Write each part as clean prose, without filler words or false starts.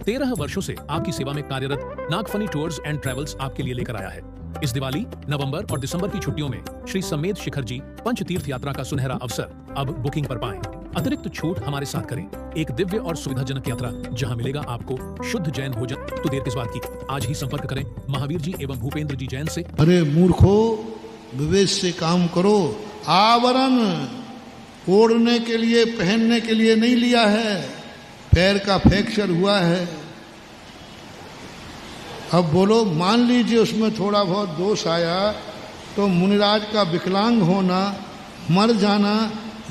13 वर्षों से आपकी सेवा में कार्यरत नागफनी टूर्स एंड ट्रेवल्स आपके लिए लेकर आया है। इस दिवाली, नवंबर और दिसंबर की छुट्टियों में श्री समेत शिखर जी पंचतीर्थ यात्रा का सुनहरा अवसर अब बुकिंग पर पाएं। अतिरिक्त छूट हमारे साथ करें। एक दिव्य और सुविधाजनक यात्रा जहां मिलेगा आपको शुद्ध जैन भोजन। तो देर किस बात की, आज ही संपर्क करें महावीर जी एवं भूपेंद्र जी जैन से। अरे मूर्खो, विवेक से काम करो। आवरण ओढ़ने के लिए, पहनने के लिए नहीं लिया है। पैर का फ्रैक्चर हुआ है। अब बोलो, मान लीजिए उसमें थोड़ा बहुत दोष आया तो मुनिराज का विकलांग होना, मर जाना,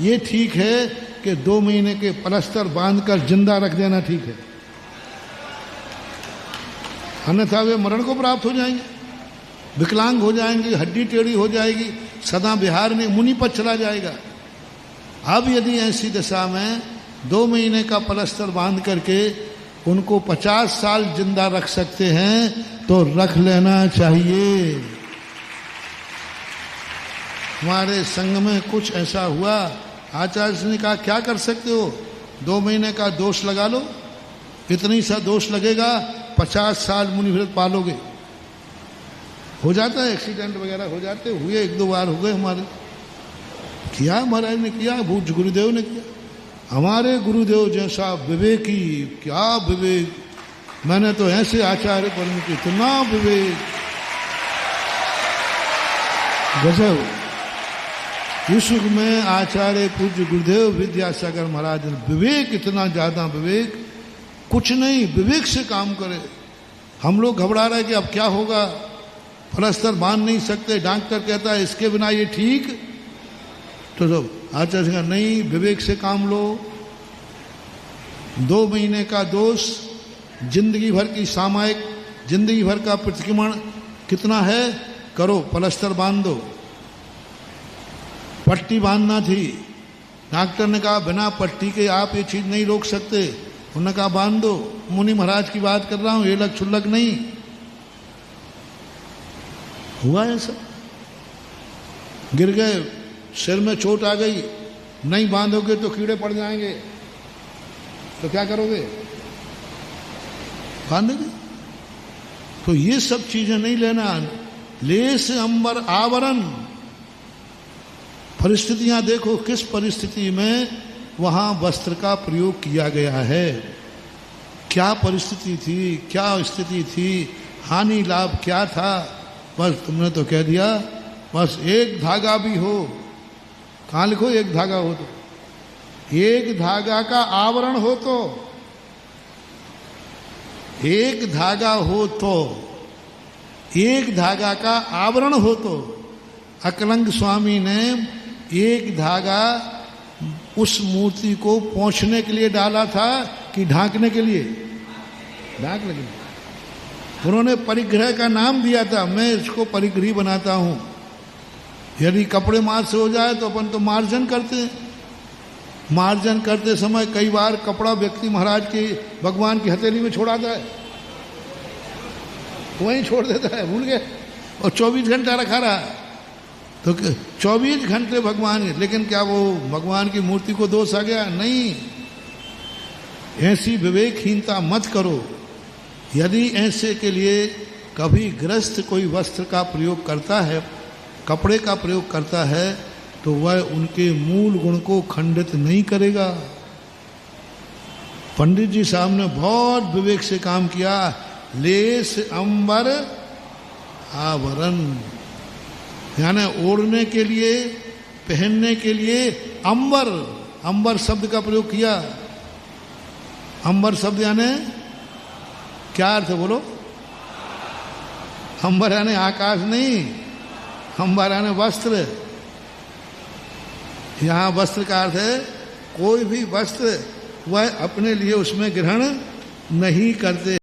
ये ठीक है कि 2 महीने के प्लास्टर बांधकर जिंदा रख देना ठीक है, अन्यथा वे मरण को प्राप्त हो जाएंगे, विकलांग हो जाएंगे, हड्डी टेढ़ी हो जाएगी, सदा बिहार में मुनि पर चला जाएगा। अब यदि ऐसी दशा में 2 महीने का प्लास्टर बांध करके उनको 50 साल जिंदा रख सकते हैं तो रख लेना चाहिए। हमारे संघ में कुछ ऐसा हुआ, आचार्य ने कहा क्या कर सकते हो, 2 महीने का दोष लगा लो, इतनी सा दोष लगेगा, 50 साल मुनि व्रत पालोगे। हो जाता है, एक्सीडेंट वगैरह हो जाते हुए, 1-2 बार हो गए हमारे। किया महाराज ने किया, भूज गुरुदेव ने किया। हमारे गुरुदेव जैसा विवेकी, क्या विवेक, मैंने तो ऐसे आचार्य पर इतना विवेक, गजब। इस युग में आचार्य पूज्य गुरुदेव विद्यासागर महाराज ने विवेक, इतना ज्यादा विवेक, कुछ नहीं, विवेक से काम करे। हम लोग घबरा रहे कि अब क्या होगा, प्लास्टर बांध नहीं सकते, डॉक्टर कहता है इसके बिना ये ठीक, तो आचार्य का नहीं, विवेक से काम लो। 2 महीने का दोष, जिंदगी भर की सामायिक, जिंदगी भर का प्रतिक्रमण कितना है, करो, प्लास्टर बांध दो। पट्टी बांधना थी, डॉक्टर ने कहा बिना पट्टी के आप ये चीज नहीं रोक सकते, उन्होंने कहा बांध दो। मुनि महाराज की बात कर रहा हूं, एलक छुल्लक नहीं। हुआ ऐसा, गिर गए, सिर में चोट आ गई, नहीं बांधोगे तो कीड़े पड़ जाएंगे, तो क्या करोगे, बांधोगे। तो ये सब चीजें नहीं लेना। लेस अंबर आवरण, परिस्थितियां देखो किस परिस्थिति में वहां वस्त्र का प्रयोग किया गया है, क्या परिस्थिति थी, क्या स्थिति थी, हानि लाभ क्या था, बस तुमने तो कह दिया, बस एक धागा भी हो, कहाँ लिखो एक धागा हो, तो एक धागा का आवरण हो, तो एक धागा हो, तो एक धागा का आवरण हो। तो अकलंग स्वामी ने एक धागा उस मूर्ति को पोंछने के लिए डाला था कि ढांकने के लिए, ढांकने के लिए। उन्होंने परिग्रह का नाम दिया था, मैं इसको परिग्रही बनाता हूं। यदि कपड़े मार से हो जाए तो अपन तो मार्जन करते हैं, मार्जन करते समय कई बार कपड़ा व्यक्ति महाराज की, भगवान की हथेली में छोड़ाता है, वहीं छोड़ देता है, भूल गए, और 24 घंटा रखा रहा, तो 24 घंटे भगवान, लेकिन क्या वो भगवान की मूर्ति को दोष आ गया? नहीं, ऐसी विवेकहीनता मत करो। यदि ऐसे के लिए कभी ग्रस्त कोई वस्त्र का प्रयोग करता है, कपड़े का प्रयोग करता है, तो वह उनके मूल गुण को खंडित नहीं करेगा। पंडित जी साहब ने बहुत विवेक से काम किया। लेस अंबर आवरण, यानी ओढ़ने के लिए, पहनने के लिए अंबर, अंबर शब्द का प्रयोग किया। अंबर शब्द यानी क्या अर्थ है, बोलो? अंबर यानी आकाश नहीं, अंबर यानी वस्त्र। यहाँ वस्त्र का अर्थ है कोई भी वस्त्र, वह अपने लिए उसमें ग्रहण नहीं करते।